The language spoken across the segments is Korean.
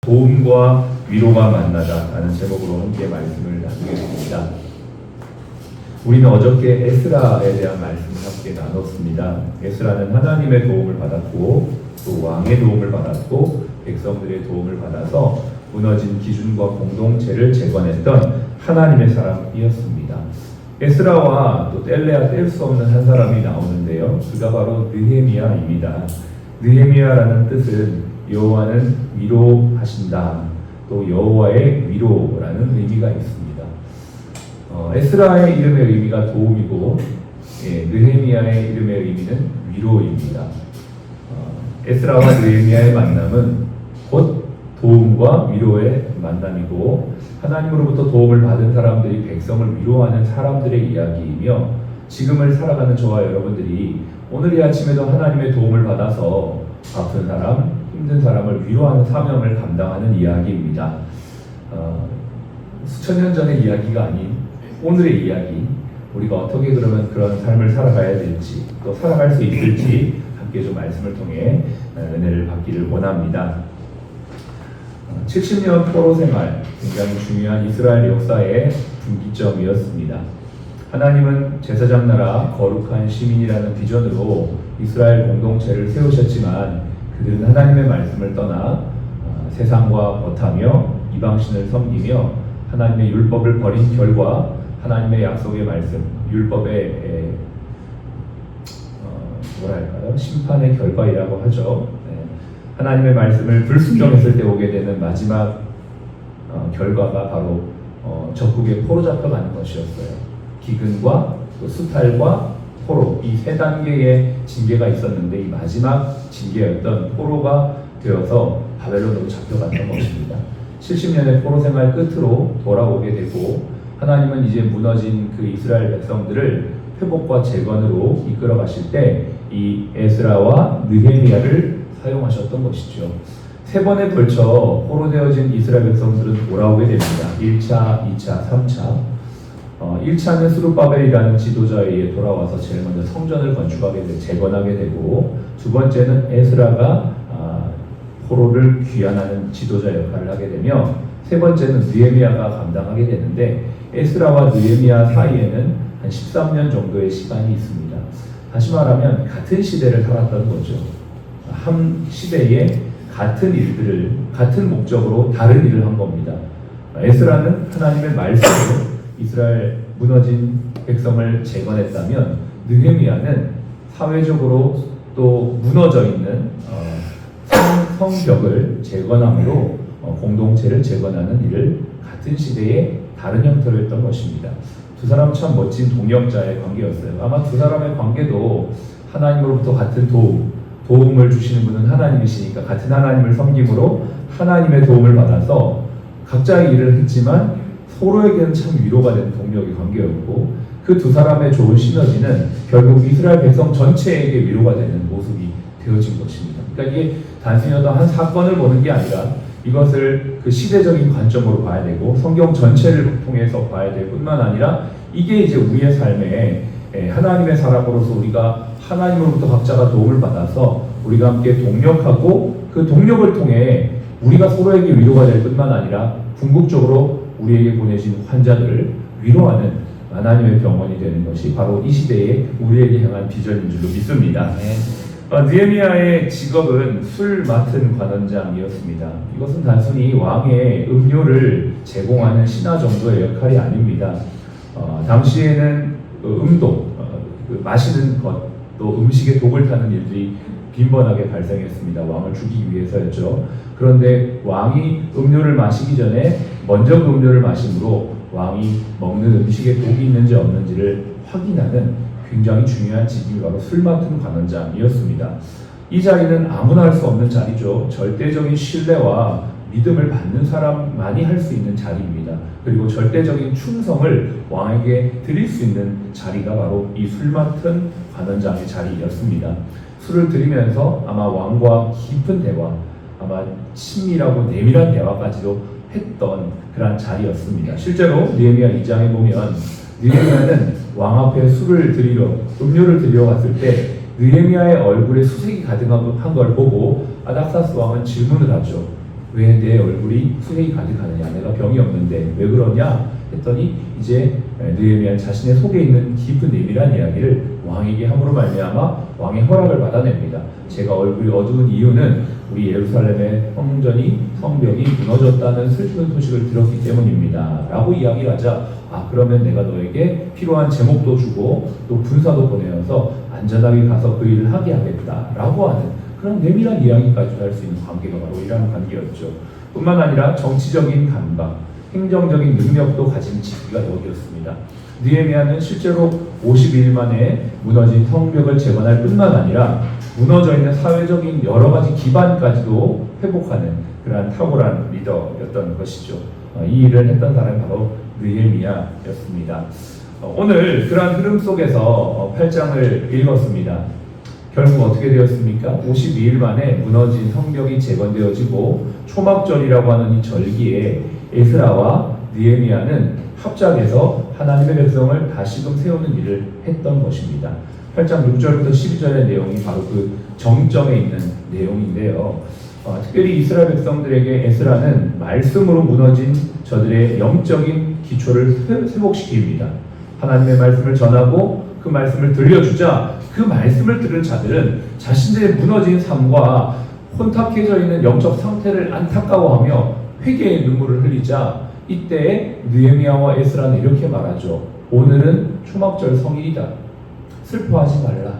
도움과 위로가 만나다라는 제목으로 함께 말씀을 나누겠습니다. 우리는 어저께 에스라에 대한 말씀을 함께 나눴습니다. 에스라는 하나님의 도움을 받았고 또 왕의 도움을 받았고 백성들의 도움을 받아서 무너진 기준과 공동체를 재건했던 하나님의 사람이었습니다. 에스라와 또 뗄래야 뗄 수 없는 한 사람이 나오는데요. 그가 바로 느헤미야입니다. 느헤미야라는 뜻은 여호와는 위로하신다, 또 여호와의 위로라는 의미가 있습니다. 에스라의 이름의 의미가 도움이고 느헤미야의 이름의 의미는 위로입니다. 에스라와 느헤미야의 만남은 곧 도움과 위로의 만남이고 하나님으로부터 도움을 받은 사람들이 백성을 위로하는 사람들의 이야기이며 지금을 살아가는 저와 여러분들이 오늘 이 아침에도 하나님의 도움을 받아서 아픈 사람, 힘든 사람을 위로하는 사명을 감당하는 이야기입니다. 수천 년 전의 이야기가 아닌 오늘의 이야기, 우리가 어떻게 그러면 그런 삶을 살아가야 될지 또 살아갈 수 있을지 함께 좀 말씀을 통해 은혜를 받기를 원합니다. 70년 포로 생활, 굉장히 중요한 이스라엘 역사의 분기점이었습니다. 하나님은 제사장 나라 거룩한 시민이라는 비전으로 이스라엘 공동체를 세우셨지만 그들은 하나님의 말씀을 떠나 세상과 벗하며 이방신을 섬기며 하나님의 율법을 버린 결과 하나님의 약속의 말씀, 율법의 심판의 결과이라고 하죠. 하나님의 말씀을 불순종했을 때 오게 되는 마지막 결과가 바로 적국에 포로 잡혀가는 것이었어요. 기근과 또 수탈과 포로, 이 세 단계의 징계가 있었는데 이 마지막 징계였던 포로가 되어서 바벨론으로 잡혀갔던 것입니다. 70년의 포로 생활 끝으로 돌아오게 되고 하나님은 이제 무너진 그 이스라엘 백성들을 회복과 재건으로 이끌어 가실 때 이 에스라와 느헤미야를 사용하셨던 것이죠. 세 번에 걸쳐 포로되어진 이스라엘 백성들은 돌아오게 됩니다. 1차, 2차, 3차. 1차는 스룹바벨이라는 지도자에 의해 돌아와서 제일 먼저 성전을 건축하게 되고 재건하게 되고 두 번째는 에스라가 포로를 귀환하는 지도자 역할을 하게 되며 세 번째는 느헤미야가 감당하게 되는데 에스라와 느헤미야 사이에는 한 13년 정도의 시간이 있습니다. 다시 말하면 같은 시대를 살았던 거죠. 한 시대에 같은 일들을 같은 목적으로 다른 일을 한 겁니다. 에스라는 하나님의 말씀으로 이스라엘 무너진 백성을 재건했다면 느헤미야는 사회적으로 또 무너져 있는 성벽을 재건함으로 공동체를 재건하는 일을 같은 시대에 다른 형태로 했던 것입니다. 두 사람 참 멋진 동역자의 관계였어요. 아마 두 사람의 관계도 하나님으로부터 같은 도움을 주시는 분은 하나님이시니까 같은 하나님을 섬김으로 하나님의 도움을 받아서 각자의 일을 했지만 서로에게는 참 위로가 되는 동력의 관계였고 그 두 사람의 좋은 시너지는 결국 이스라엘 백성 전체에게 위로가 되는 모습이 되어진 것입니다. 그러니까 이게 단순히 어떤 한 사건을 보는 게 아니라 이것을 그 시대적인 관점으로 봐야 되고 성경 전체를 통해서 봐야 될 뿐만 아니라 이게 이제 우리의 삶에 하나님의 사람으로서 우리가 하나님으로부터 각자가 도움을 받아서 우리가 함께 동력하고 그 동력을 통해 우리가 서로에게 위로가 될 뿐만 아니라 궁극적으로 우리에게 보내신 환자들을 위로하는 하나님의 병원이 되는 것이 바로 이 시대에 우리에게 향한 비전인 줄로 믿습니다. 느헤미야의 직업은 술 맡은 관원장이었습니다. 이것은 단순히 왕의 음료를 제공하는 신하 정도의 역할이 아닙니다. 당시에는 마시는 것, 또 음식에 독을 타는 일들이 빈번하게 발생했습니다. 왕을 죽이기 위해서였죠. 그런데 왕이 음료를 마시기 전에 먼저 그 음료를 마심으로 왕이 먹는 음식에 독이 있는지 없는지를 확인하는 굉장히 중요한 직임이 바로 술 맡은 관원장이었습니다. 이 자리는 아무나 할 수 없는 자리죠. 절대적인 신뢰와 믿음을 받는 사람만이 할 수 있는 자리입니다. 그리고 절대적인 충성을 왕에게 드릴 수 있는 자리가 바로 이 술 맡은 관원장의 자리였습니다. 술을 드리면서 아마 왕과 깊은 대화, 아마 친밀하고 내밀한 대화까지도 했던 그런 자리였습니다. 실제로 느헤미야 2장에 보면 느헤미야는 왕 앞에 음료를 드리러 갔을 때 느헤미야의 얼굴에 수색이 가득한 걸 보고 아닥사스 왕은 질문을 하죠. 왜 내 얼굴이 수색이 가득하느냐, 내가 병이 없는데 왜 그러냐 했더니 이제 느헤미야 자신의 속에 있는 깊은 내밀한 이야기를 왕에게 함으로 말미암아 왕의 허락을 받아냅니다. 제가 얼굴이 어두운 이유는 우리 예루살렘의 성전이 성벽이 무너졌다는 슬픈 소식을 들었기 때문입니다 라고 이야기를 하자, 그러면 내가 너에게 필요한 제목도 주고 또 군사도 보내어서 안전하게 가서 그 일을 하게 하겠다 라고 하는 그런 내밀한 이야기까지 할 수 있는 관계가 바로 이러한 관계였죠. 뿐만 아니라 정치적인 감각, 행정적인 능력도 가진 직위가 여기였습니다. 느헤미야는 실제로 52일 만에 무너진 성벽을 재건할 뿐만 아니라 무너져 있는 사회적인 여러 가지 기반까지도 회복하는 그러한 탁월한 리더였던 것이죠. 이 일을 했던 사람이 바로 느헤미야였습니다. 오늘 그러한 흐름 속에서 8장을 읽었습니다. 결국 어떻게 되었습니까? 52일 만에 무너진 성벽이 재건되어지고 초막절이라고 하는 이 절기에 에스라와 느헤미야는 합작해서 하나님의 백성을 다시금 세우는 일을 했던 것입니다. 8장 6절부터 12절의 내용이 바로 그 정점에 있는 내용인데요. 특별히 이스라엘 백성들에게 에스라는 말씀으로 무너진 저들의 영적인 기초를 회복시킵니다. 하나님의 말씀을 전하고 그 말씀을 들려주자 그 말씀을 들은 자들은 자신들의 무너진 삶과 혼탁해져 있는 영적 상태를 안타까워하며 회개의 눈물을 흘리자 이때 느헤미야와 에스라는 이렇게 말하죠. 오늘은 초막절 성일이다. 슬퍼하지 말라.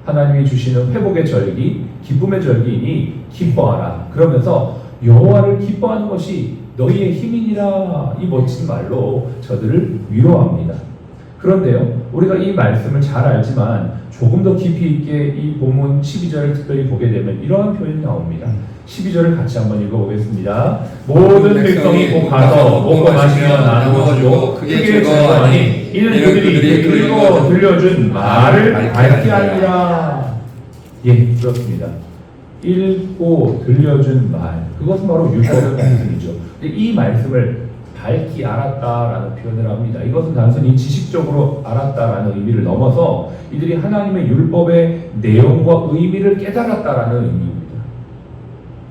하나님이 주시는 회복의 절기, 기쁨의 절기이니 기뻐하라. 그러면서 여호와를 기뻐하는 것이 너희의 힘이니라. 이 멋진 말로 저들을 위로합니다. 그런데요, 우리가 이 말씀을 잘 알지만 조금 더 깊이 있게 이 본문 12절을 특별히 보게 되면 이러한 표현이 나옵니다. 12절을 같이 한번 읽어보겠습니다. 모든 백성이 곧 가서 먹고 마시며 나누어주고 크게 즐거워하니 이는 그들이 읽고 들려준 말을 밝게 하리라. 예, 그렇습니다. 읽고 들려준 말, 그것은 바로 율법의 말씀이죠. 이 말씀을 밝히 알았다라는 표현을 합니다. 이것은 단순히 지식적으로 알았다라는 의미를 넘어서 이들이 하나님의 율법의 내용과 의미를 깨달았다라는 의미입니다.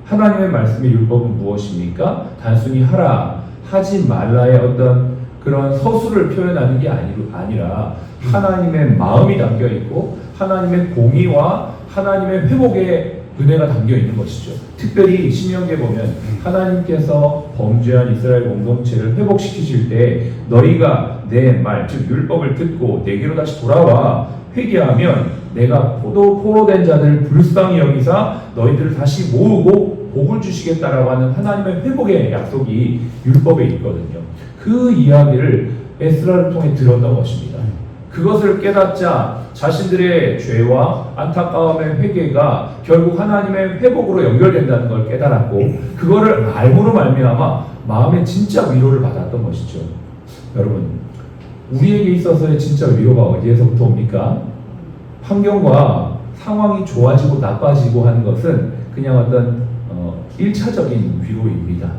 하나님의 말씀의 율법은 무엇입니까? 단순히 하라, 하지 말라의 어떤 그런 서술을 표현하는 게 아니라 하나님의 마음이 담겨 있고 하나님의 공의와 하나님의 회복의 은혜가 담겨 있는 것이죠. 특별히 신명기에 보면 하나님께서 범죄한 이스라엘 공동체를 회복시키실 때 너희가 내 말, 즉 율법을 듣고 내게로 다시 돌아와 회개하면 내가 포로된 자들을 불쌍히 여기사 너희들을 다시 모으고 복을 주시겠다라고 하는 하나님의 회복의 약속이 율법에 있거든요. 그 이야기를 에스라를 통해 들었던 것입니다. 그것을 깨닫자 자신들의 죄와 안타까움의 회개가 결국 하나님의 회복으로 연결된다는 걸 깨달았고 그거를 알므로 말미암아 마음의 진짜 위로를 받았던 것이죠. 여러분, 우리에게 있어서의 진짜 위로가 어디에서부터 옵니까? 환경과 상황이 좋아지고 나빠지고 하는 것은 그냥 어떤 1차적인 위로입니다.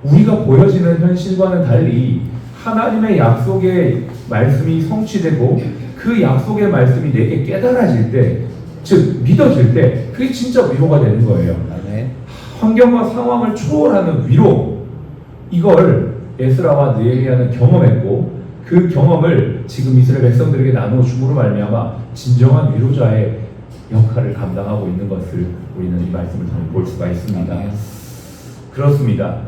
우리가 보여지는 현실과는 달리 하나님의 약속의 말씀이 성취되고 그 약속의 말씀이 내게 깨달아질 때, 즉 믿어질 때 그게 진짜 위로가 되는 거예요. 환경과 상황을 초월하는 위로, 이걸 에스라와 느헤미야는 경험했고 그 경험을 지금 이스라엘 백성들에게 나누어 줌으로 말미암아 진정한 위로자의 역할을 감당하고 있는 것을 우리는 이 말씀을 통해 볼 수가 있습니다. 그렇습니다.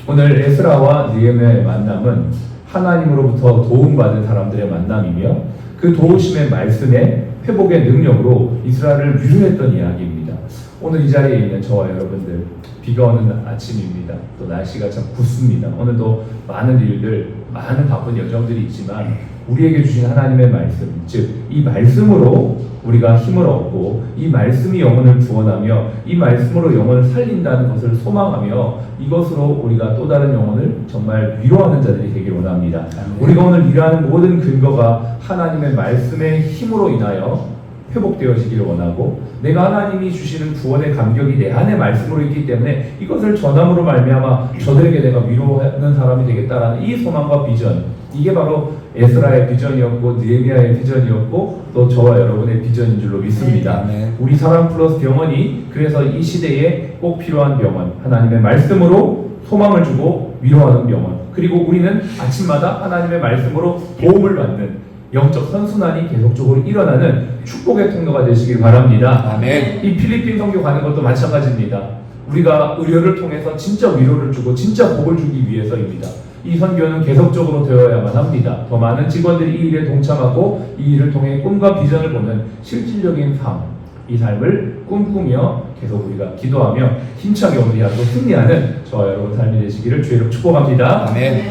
오늘 에스라와 느헤미야의 만남은 하나님으로부터 도움받은 사람들의 만남이며 그 도우심의 말씀에 회복의 능력으로 이스라엘을 위로했던 이야기입니다. 오늘 이 자리에 있는 저와 여러분들, 비가 오는 아침입니다. 또 날씨가 참 굽습니다. 오늘도 많은 일들, 많은 바쁜 여정들이 있지만 우리에게 주신 하나님의 말씀, 즉 이 말씀으로 우리가 힘을 얻고 이 말씀이 영혼을 구원하며 이 말씀으로 영혼을 살린다는 것을 소망하며 이것으로 우리가 또 다른 영혼을 정말 위로하는 자들이 되길 원합니다. 우리가 오늘 일하는 모든 근거가 하나님의 말씀의 힘으로 인하여 회복되어지기를 원하고 내가 하나님이 주시는 구원의 감격이 내 안에 말씀으로 있기 때문에 이것을 전함으로 말미암아 저들에게 내가 위로하는 사람이 되겠다라는 이 소망과 비전, 이게 바로 에스라의 비전이었고 느헤미야의 비전이었고 또 저와 여러분의 비전인 줄로 믿습니다. 아멘. 우리 사랑 플러스 병원이 그래서 이 시대에 꼭 필요한 병원, 하나님의 말씀으로 소망을 주고 위로하는 병원, 그리고 우리는 아침마다 하나님의 말씀으로 도움을 받는 영적 선순환이 계속적으로 일어나는 축복의 통로가 되시길 바랍니다. 아멘. 이 필리핀 선교 가는 것도 마찬가지입니다. 우리가 의료를 통해서 진짜 위로를 주고 진짜 복을 주기 위해서입니다. 이 선교는 계속적으로 되어야만 합니다. 더 많은 직원들이 이 일에 동참하고 이 일을 통해 꿈과 비전을 보는 실질적인 삶, 이 삶을 꿈꾸며 계속 우리가 기도하며 힘차게 오늘 이 하루 승리하는 저와 여러분 삶이 되시기를 주의로 축복합니다. 아멘.